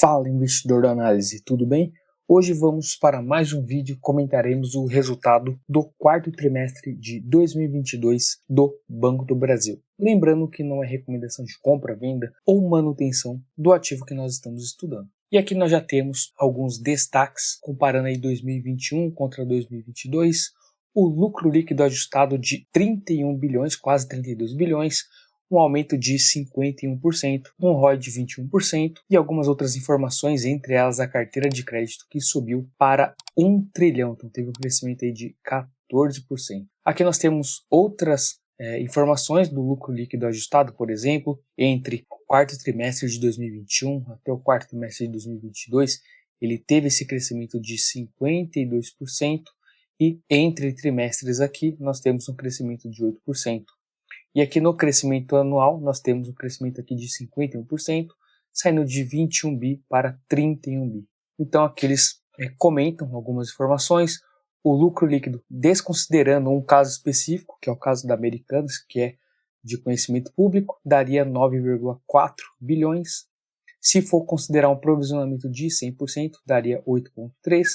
Fala, investidor da análise, tudo bem? Hoje vamos para mais um vídeo, comentaremos o resultado do quarto trimestre de 2022 do Banco do Brasil. Lembrando que não é recomendação de compra, venda ou manutenção do ativo que nós estamos estudando. E aqui nós já temos alguns destaques, comparando aí 2021 contra 2022, o lucro líquido ajustado de 31 bilhões, quase 32 bilhões, um aumento de 51%, um ROI de 21% e algumas outras informações, entre elas a carteira de crédito que subiu para 1 trilhão, então teve um crescimento aí de 14%. Aqui nós temos outras informações do lucro líquido ajustado, por exemplo, entre o quarto trimestre de 2021 até o quarto trimestre de 2022, ele teve esse crescimento de 52% e entre trimestres aqui nós temos um crescimento de 8%. E aqui no crescimento anual, nós temos um crescimento aqui de 51%, saindo de 21 bi para 31 bi. Então aqui eles comentam algumas informações, o lucro líquido, desconsiderando um caso específico, que é o caso da Americanas, que é de conhecimento público, daria 9,4 bilhões. Se for considerar um provisionamento de 100%, daria 8,3.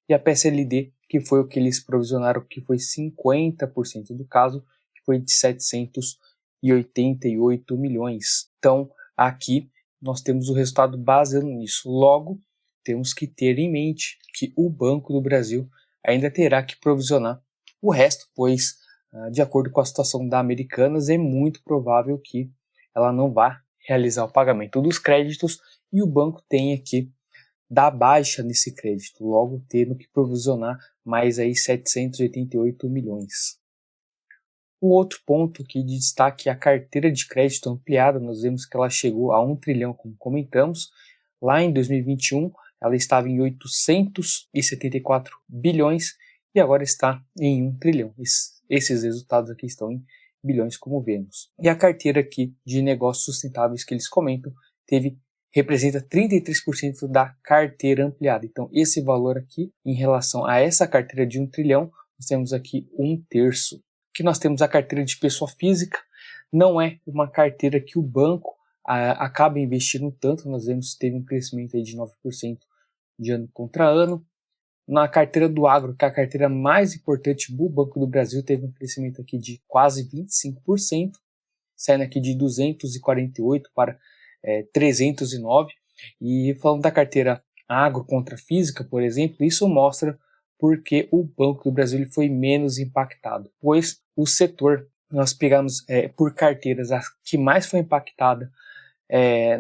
E a PSLD, que foi o que eles provisionaram, que foi 50% do caso, foi de 788 milhões. Então, aqui nós temos o resultado baseado nisso. Logo, temos que ter em mente que o Banco do Brasil ainda terá que provisionar o resto, pois, de acordo com a situação da Americanas, é muito provável que ela não vá realizar o pagamento dos créditos e o banco tenha que dar baixa nesse crédito, logo tendo que provisionar mais aí 788 milhões. Um outro ponto que de destaque é a carteira de crédito ampliada. Nós vemos que ela chegou a 1 trilhão, como comentamos. Lá em 2021, ela estava em 874 bilhões e agora está em 1 trilhão. Esses resultados aqui estão em bilhões, como vemos. E a carteira aqui de negócios sustentáveis que eles comentam representa 33% da carteira ampliada. Então, esse valor aqui, em relação a essa carteira de 1 trilhão, nós temos aqui 1/3. Que nós temos a carteira de pessoa física, não é uma carteira que o banco acaba investindo tanto, nós vemos que teve um crescimento aí de 9% de ano contra ano. Na carteira do agro, que é a carteira mais importante do Banco do Brasil, teve um crescimento aqui de quase 25%, saindo aqui de 248 para 309. E falando da carteira agro contra física, por exemplo, isso mostra porque o Banco do Brasil ele foi menos impactado, pois o setor, nós pegamos por carteiras, a que mais foi impactada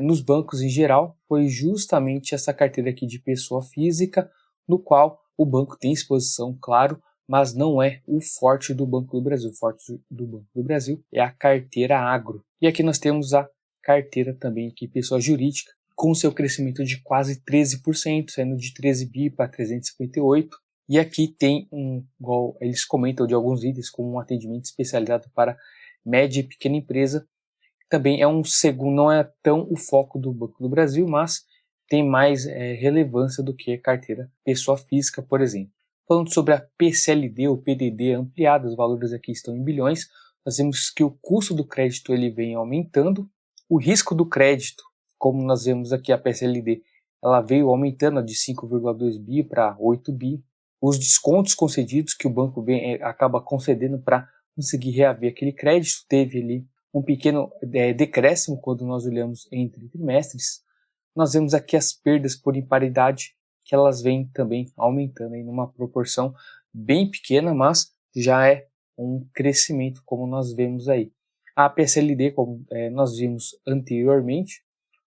nos bancos em geral, foi justamente essa carteira aqui de pessoa física, no qual o banco tem exposição, claro, mas não é o forte do Banco do Brasil. O forte do Banco do Brasil é a carteira agro. E aqui nós temos a carteira também aqui, pessoa jurídica, com seu crescimento de quase 13%, saindo de 13 bi para 358. E aqui tem igual eles comentam de alguns itens, como um atendimento especializado para média e pequena empresa. Também é não é tão o foco do Banco do Brasil, mas tem mais relevância do que a carteira pessoa física, por exemplo. Falando sobre a PCLD ou PDD ampliada, os valores aqui estão em bilhões. Nós vemos que o custo do crédito ele vem aumentando. O risco do crédito, como nós vemos aqui a PCLD, ela veio aumentando de 5,2 bi para 8 bi. Os descontos concedidos que o banco acaba concedendo para conseguir reaver aquele crédito, teve ali um pequeno decréscimo quando nós olhamos entre trimestres. Nós vemos aqui as perdas por imparidade, que elas vêm também aumentando em uma proporção bem pequena, mas já é um crescimento, como nós vemos aí. A PSLD, como nós vimos anteriormente,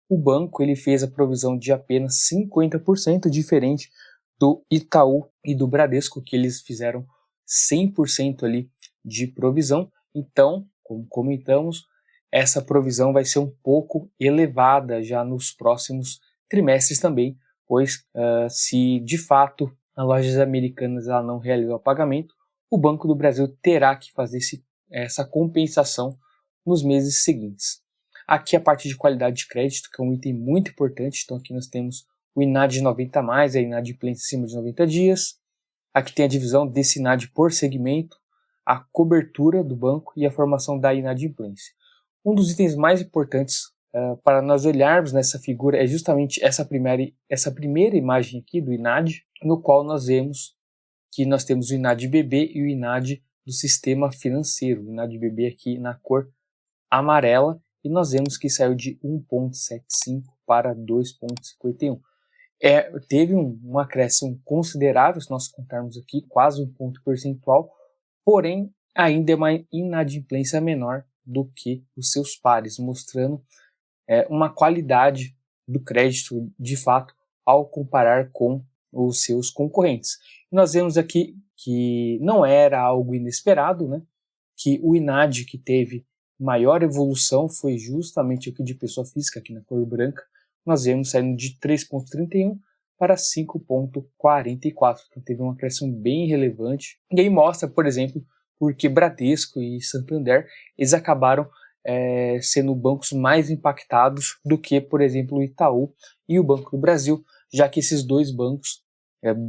o banco ele fez a provisão de apenas 50%, diferente do Itaú e do Bradesco, que eles fizeram 100% ali de provisão. Então, como comentamos, essa provisão vai ser um pouco elevada já nos próximos trimestres também, pois se de fato a Lojas Americanas ela não realizar o pagamento, o Banco do Brasil terá que fazer essa compensação nos meses seguintes. Aqui a parte de qualidade de crédito, que é um item muito importante. Então aqui nós temos o INAD 90+, a inadimplência acima de 90 dias. Aqui tem a divisão desse INAD por segmento, a cobertura do banco e a formação da inadimplência. Um dos itens mais importantes para nós olharmos nessa figura é justamente essa primeira imagem aqui do INAD, no qual nós vemos que nós temos o INAD-BB e o INAD do sistema financeiro. O INAD-BB aqui na cor amarela, e nós vemos que saiu de 1,75 para 2,51. Teve um acréscimo considerável, se nós contarmos aqui, quase um ponto percentual, porém ainda é uma inadimplência menor do que os seus pares, mostrando uma qualidade do crédito de fato ao comparar com os seus concorrentes. Nós vemos aqui que não era algo inesperado, né? Que o INAD que teve maior evolução foi justamente aqui de pessoa física, aqui na cor branca. Nós vemos saindo de 3,31 para 5,44. Então teve um acréscimo bem relevante. E aí mostra, por exemplo, porque Bradesco e Santander eles acabaram sendo bancos mais impactados do que, por exemplo, o Itaú e o Banco do Brasil, já que esses dois bancos,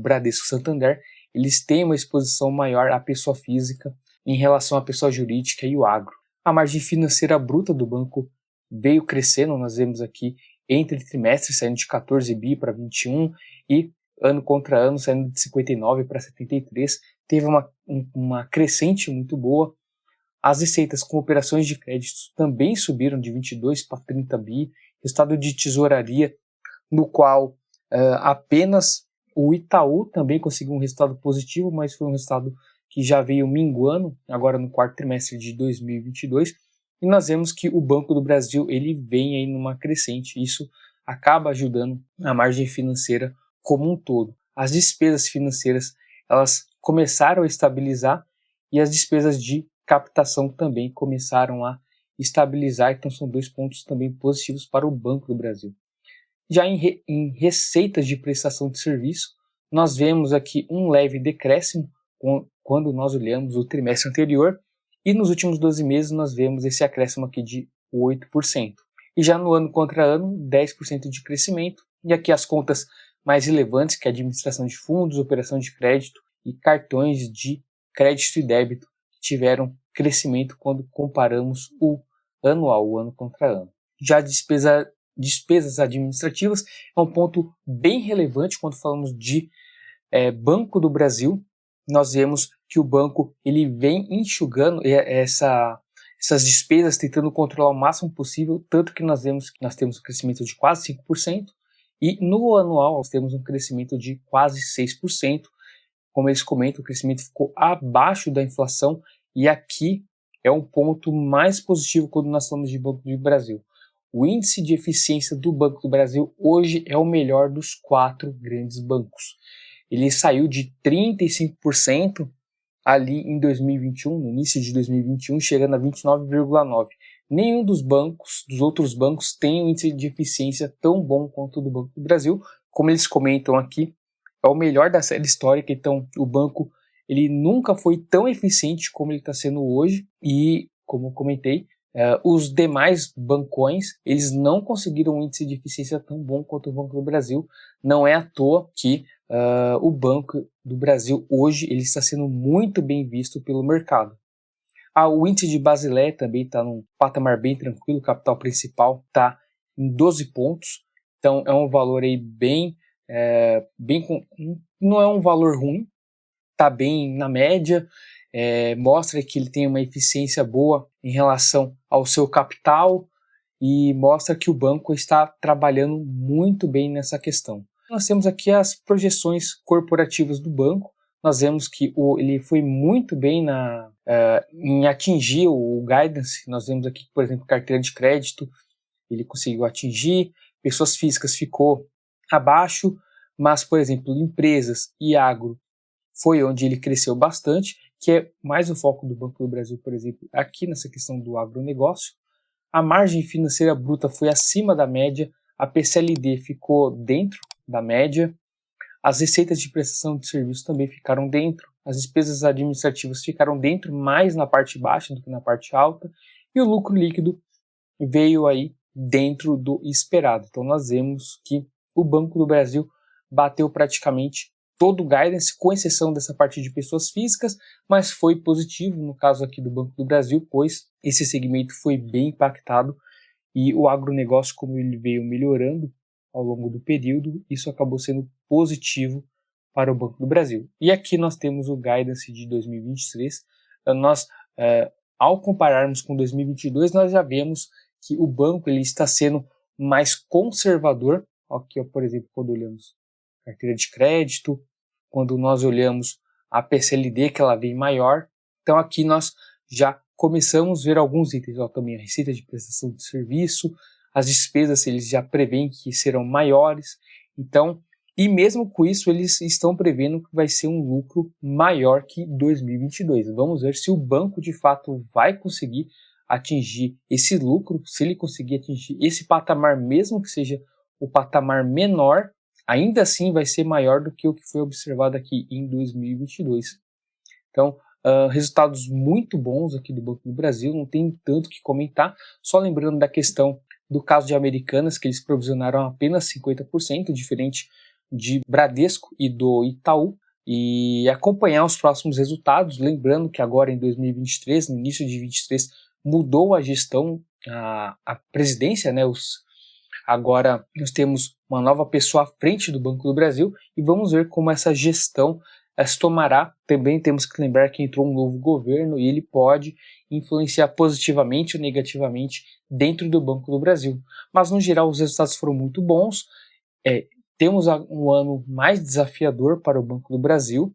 Bradesco e Santander, eles têm uma exposição maior à pessoa física em relação à pessoa jurídica e o agro. A margem financeira bruta do banco veio crescendo, nós vemos aqui entre trimestres saindo de 14 bi para 21 e ano contra ano saindo de 59 para 73, teve uma crescente muito boa. As receitas com operações de créditos também subiram de 22 para 30 bi, resultado de tesouraria no qual apenas o Itaú também conseguiu um resultado positivo, mas foi um resultado que já veio minguando agora no quarto trimestre de 2022, e nós vemos que o Banco do Brasil ele vem aí numa crescente, isso acaba ajudando a margem financeira como um todo. As despesas financeiras elas começaram a estabilizar e as despesas de captação também começaram a estabilizar, então são dois pontos também positivos para o Banco do Brasil. Já em receitas de prestação de serviço, nós vemos aqui um leve decréscimo quando nós olhamos o trimestre anterior, e nos últimos 12 meses nós vemos esse acréscimo aqui de 8%. E já no ano contra ano, 10% de crescimento, e aqui as contas mais relevantes, que é a administração de fundos, operação de crédito e cartões de crédito e débito, tiveram crescimento quando comparamos o anual, o ano contra ano. Já a despesas administrativas é um ponto bem relevante quando falamos de Banco do Brasil. Nós vemos que o banco ele vem enxugando essas despesas, tentando controlar o máximo possível, tanto que nós vemos que nós temos um crescimento de quase 5%, e no anual nós temos um crescimento de quase 6%. Como eles comentam, o crescimento ficou abaixo da inflação, e aqui é um ponto mais positivo quando nós falamos de Banco do Brasil. O índice de eficiência do Banco do Brasil hoje é o melhor dos 4 grandes bancos. Ele saiu de 35% ali em 2021, no início de 2021, chegando a 29,9%. Nenhum dos outros bancos, tem um índice de eficiência tão bom quanto o do Banco do Brasil. Como eles comentam aqui, é o melhor da série histórica, então o banco ele nunca foi tão eficiente como ele está sendo hoje, e como eu comentei, os demais bancões eles não conseguiram um índice de eficiência tão bom quanto o Banco do Brasil. Não é à toa que o Banco do Brasil hoje ele está sendo muito bem visto pelo mercado. O índice de Basileia também está num patamar bem tranquilo, o capital principal está em 12 pontos, então é um valor aí não é um valor ruim, está bem na média, mostra que ele tem uma eficiência boa em relação ao seu capital e mostra que o banco está trabalhando muito bem nessa questão. Nós temos aqui as projeções corporativas do banco. Nós vemos que ele foi muito bem em atingir o guidance. Nós vemos aqui, por exemplo, carteira de crédito, ele conseguiu atingir, pessoas físicas ficou abaixo, mas, por exemplo, empresas e agro foi onde ele cresceu bastante, que é mais o foco do Banco do Brasil, por exemplo, aqui nessa questão do agronegócio. A margem financeira bruta foi acima da média, a PCLD ficou dentro da média, as receitas de prestação de serviço também ficaram dentro, as despesas administrativas ficaram dentro, mais na parte baixa do que na parte alta, e o lucro líquido veio aí dentro do esperado. Então nós vemos que o Banco do Brasil bateu praticamente todo o guidance, com exceção dessa parte de pessoas físicas, mas foi positivo no caso aqui do Banco do Brasil, pois esse segmento foi bem impactado e o agronegócio, como ele veio melhorando ao longo do período, isso acabou sendo positivo para o Banco do Brasil. E aqui nós temos o guidance de 2023. Nós, ao compararmos com 2022, nós já vemos que o banco ele está sendo mais conservador. Aqui, por exemplo, quando olhamos carteira de crédito, quando nós olhamos a PCLD, que ela vem maior. Então aqui nós já começamos a ver alguns itens, também a receita de prestação de serviço, as despesas eles já prevêem que serão maiores. Então, e mesmo com isso eles estão prevendo que vai ser um lucro maior que 2022. Vamos ver se o banco de fato vai conseguir atingir esse lucro, se ele conseguir atingir esse patamar, mesmo que seja o patamar menor, ainda assim vai ser maior do que o que foi observado aqui em 2022. Então, resultados muito bons aqui do Banco do Brasil, não tem tanto que comentar, só lembrando da questão do caso de Americanas, que eles provisionaram apenas 50%, diferente de Bradesco e do Itaú, e acompanhar os próximos resultados, lembrando que agora em 2023, no início de 2023, mudou a gestão, a presidência, né, agora nós temos uma nova pessoa à frente do Banco do Brasil e vamos ver como essa gestão se tomará. Também temos que lembrar que entrou um novo governo e ele pode influenciar positivamente ou negativamente dentro do Banco do Brasil. Mas no geral os resultados foram muito bons. Temos um ano mais desafiador para o Banco do Brasil,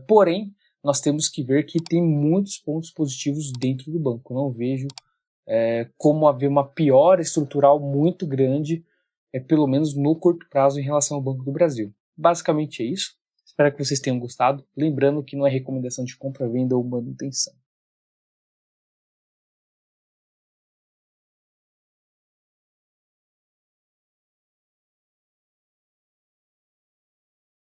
porém nós temos que ver que tem muitos pontos positivos dentro do banco. Não vejo como haver uma piora estrutural muito grande, pelo menos no curto prazo, em relação ao Banco do Brasil. Basicamente é isso. Espero que vocês tenham gostado. Lembrando que não é recomendação de compra, venda ou manutenção.